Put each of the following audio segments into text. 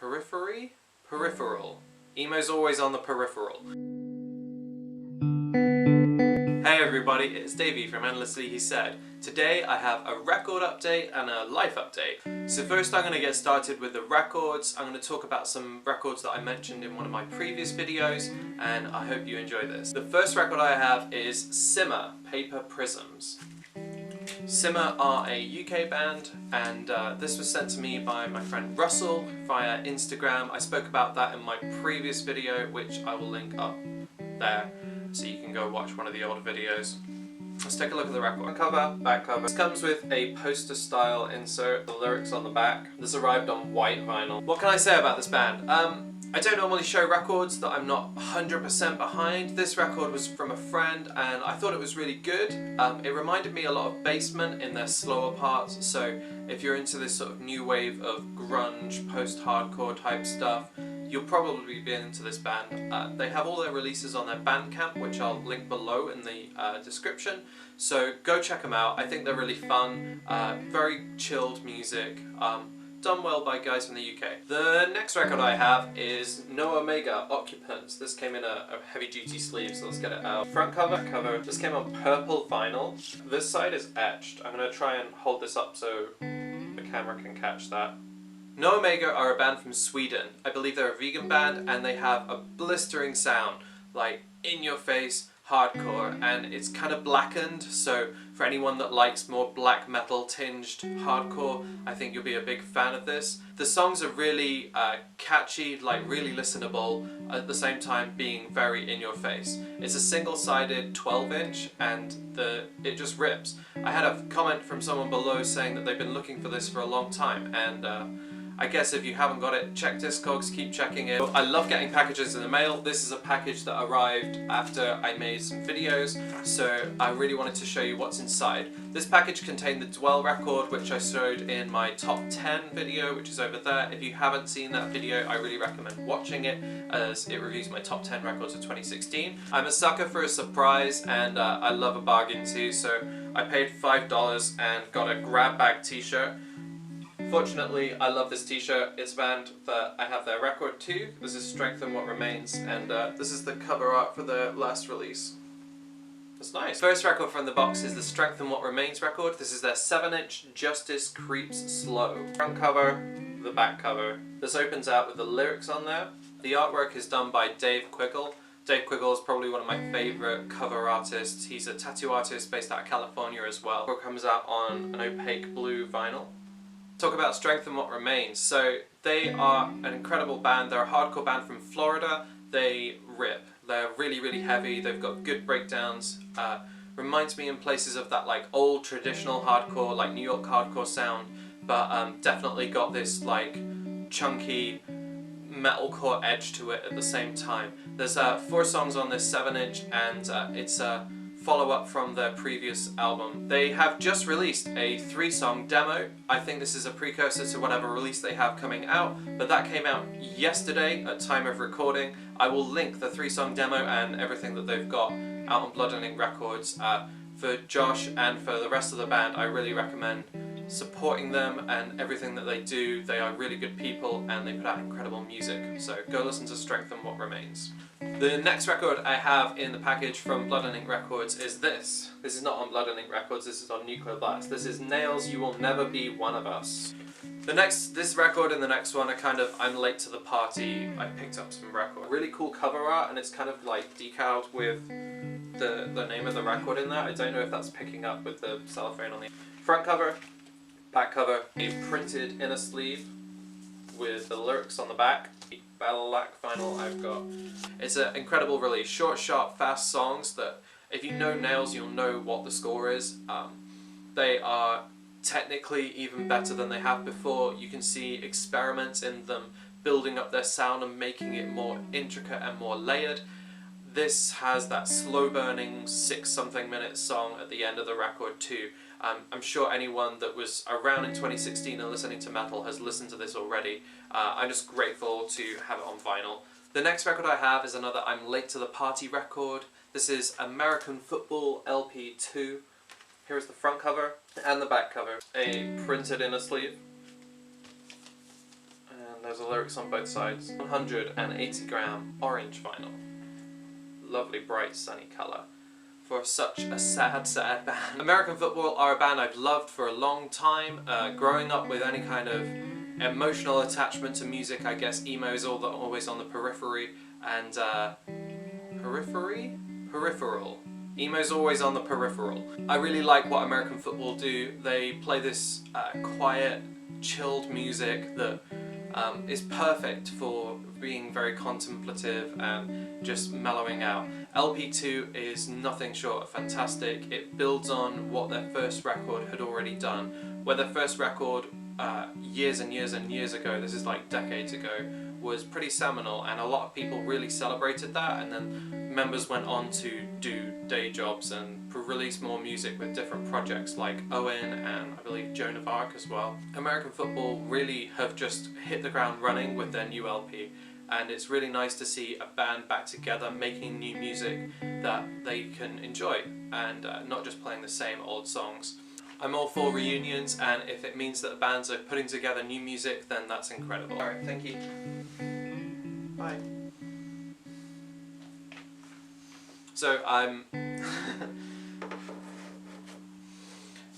Periphery? Peripheral. Emo's always on the peripheral. Hey everybody, it's Davey from Endlessly He Said. Today I have a record update and a life update. So first I'm going to get started with the records. I'm going to talk about some records that I mentioned in one of my previous videos, and I hope you enjoy this. The first record I have is Simmer, Paper Prisms. Simmer are a UK band, and this was sent to me by my friend Russell via Instagram. I spoke about that in my previous video, which I will link up there, so you can go watch one of the older videos. Let's take a look at the record. Cover, back cover. This comes with a poster style insert, the lyrics on the back. This arrived on white vinyl. What can I say about this band? I don't normally show records that I'm not 100% behind. This record was from a friend and I thought it was really good. It reminded me a lot of Basement in their slower parts, so if you're into this sort of new wave of grunge, post-hardcore type stuff, you'll probably be into this band. They have all their releases on their Bandcamp, which I'll link below in the description, so go check them out. I think they're really fun, very chilled music. Done well by guys from the UK. The next record I have is No Omega, Occupants. This came in a heavy duty sleeve, so let's get it out. Front cover, back cover. This came on purple vinyl. This side is etched. I'm going to try and hold this up so the camera can catch that. No Omega are a band from Sweden. I believe they're a vegan band, and they have a blistering sound, like in your face, hardcore, and it's kind of blackened, so for anyone that likes more black metal tinged hardcore, I think you'll be a big fan of this. The songs are really catchy, like really listenable, at the same time being very in your face. It's a single-sided 12-inch and it just rips. I had a comment from someone below saying that they've been looking for this for a long time, and I guess if you haven't got it, check Discogs, keep checking it. I love getting packages in the mail. This is a package that arrived after I made some videos, so I really wanted to show you what's inside. This package contained the Dwell record, which I showed in my top 10 video, which is over there. If you haven't seen that video, I really recommend watching it, as it reviews my top 10 records of 2016. I'm a sucker for a surprise, and I love a bargain too, so I paid $5 and got a grab bag t-shirt. Fortunately, I love this t-shirt. It's a band that I have their record too. This is Strengthen What Remains, and this is the cover art for their last release. It's nice. First record from the box is the Strengthen What Remains record. This is their 7-inch Justice Creeps Slow. Front cover, the back cover. This opens out with the lyrics on there. The artwork is done by Dave Quiggle. Dave Quiggle is probably one of my favourite cover artists. He's a tattoo artist based out of California as well. It comes out on an opaque blue vinyl. Talk about Strengthen What Remains. So they are an incredible band. They're a hardcore band from Florida. They rip. They're really, really heavy. They've got good breakdowns. Reminds me in places of that like old traditional hardcore, like New York hardcore sound, but definitely got this like chunky metalcore edge to it at the same time. There's 4 songs on this 7-inch, and it's a follow-up from their previous album. They have just released a 3-song demo. I think this is a precursor to whatever release they have coming out, but that came out yesterday at time of recording. I will link the 3-song demo and everything that they've got out on Blood and Ink Records. For Josh and for the rest of the band, I really recommend supporting them and everything that they do. They are really good people and they put out incredible music, so go listen to Strengthen What Remains. The next record I have in the package from Blood and Ink Records is this. This is not on Blood and Ink Records, this is on Nuclear Blast. This is Nails, You Will Never Be One of Us. This record and the next one are kind of, I'm late to the party, I picked up some record. Really cool cover art, and it's kind of like decaled with the name of the record in there. I don't know if that's picking up with the cellophane on the front cover, back cover, a printed inner sleeve with the lyrics on the back. Black vinyl I've got. It's an incredible release. Short, sharp, fast songs that if you know Nails, you'll know what the score is. They are technically even better than they have before. You can see experiments in them building up their sound and making it more intricate and more layered. This has that slow burning 6-something minute song at the end of the record too. I'm sure anyone that was around in 2016 and listening to metal has listened to this already. I'm just grateful to have it on vinyl. The next record I have is another I'm Late to the Party record. This is American Football LP2. Here's the front cover and the back cover. A printed inner sleeve. And has the lyrics on both sides. 180 gram orange vinyl. Lovely bright sunny colour for such a sad, sad band. American Football are a band I've loved for a long time. Growing up with any kind of emotional attachment to music, I guess emo is always on the periphery, and peripheral. Emo's always on the peripheral. I really like what American Football do. They play this quiet, chilled music that is perfect for being very contemplative and just mellowing out. LP2 is nothing short of fantastic. It builds on what their first record had already done. Where their first record years and years and years ago, this is like decades ago, was pretty seminal, and a lot of people really celebrated that, and then members went on to do day jobs and release more music with different projects like Owen and I believe Joan of Arc as well. American Football really have just hit the ground running with their new LP, and it's really nice to see a band back together making new music that they can enjoy and not just playing the same old songs. I'm all for reunions, and if it means that the bands are putting together new music, then that's incredible. Alright, thank you. Bye. So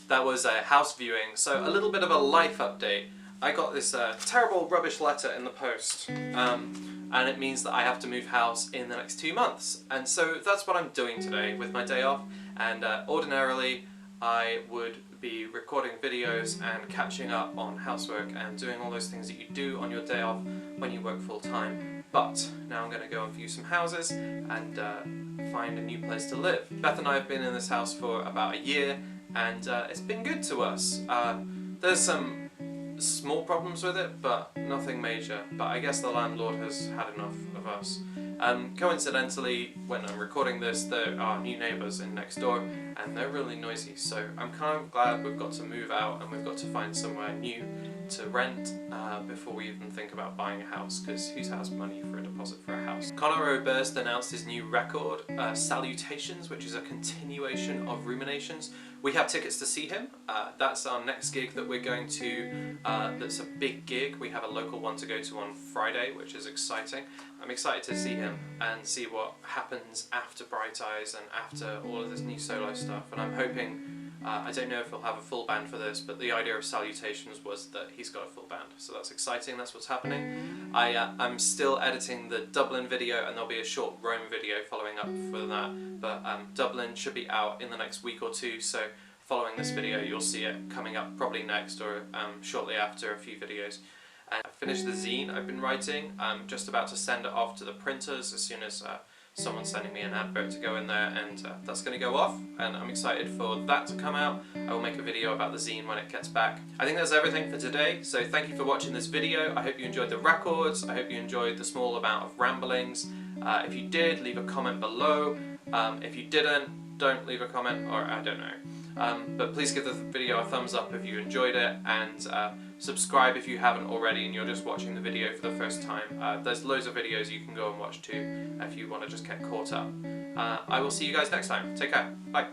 that was a house viewing, so a little bit of a life update. I got this terrible rubbish letter in the post, and it means that I have to move house in the next 2 months. And so that's what I'm doing today with my day off, and ordinarily I would be recording videos and catching up on housework and doing all those things that you do on your day off when you work full time. But now I'm going to go and view some houses and find a new place to live. Beth and I have been in this house for about a year, and it's been good to us. There's some small problems with it, but nothing major. But I guess the landlord has had enough of us. Coincidentally, when I'm recording this, there are new neighbours in next door, and they're really noisy, so I'm kind of glad we've got to move out and we've got to find somewhere new to rent before we even think about buying a house, because who has money for a deposit for a house? Conor Oberst announced his new record, Salutations, which is a continuation of Ruminations. We have tickets to see him. That's our next gig that we're going to. That's a big gig. We have a local one to go to on Friday, which is exciting. I'm excited to see him and see what happens after Bright Eyes and after all of this new solo stuff. And I'm hoping, I don't know if he'll have a full band for this, but the idea of Salutations was that he's got a full band. So that's exciting, that's what's happening. I'm still editing the Dublin video, and there'll be a short Rome video following up for that. But Dublin should be out in the next week or two, so following this video you'll see it coming up probably next or shortly after a few videos. And I finished the zine I've been writing. I'm just about to send it off to the printers as soon as someone's sending me an advert to go in there, and that's going to go off, and I'm excited for that to come out. I will make a video about the zine when it gets back. I think that's everything for today, so thank you for watching this video. I hope you enjoyed the records, I hope you enjoyed the small amount of ramblings. If you did, leave a comment below. If you didn't, don't leave a comment, or I don't know. But please give the video a thumbs up if you enjoyed it, and subscribe if you haven't already and you're just watching the video for the first time. There's loads of videos you can go and watch too if you want to just get caught up. I will see you guys next time. Take care. Bye.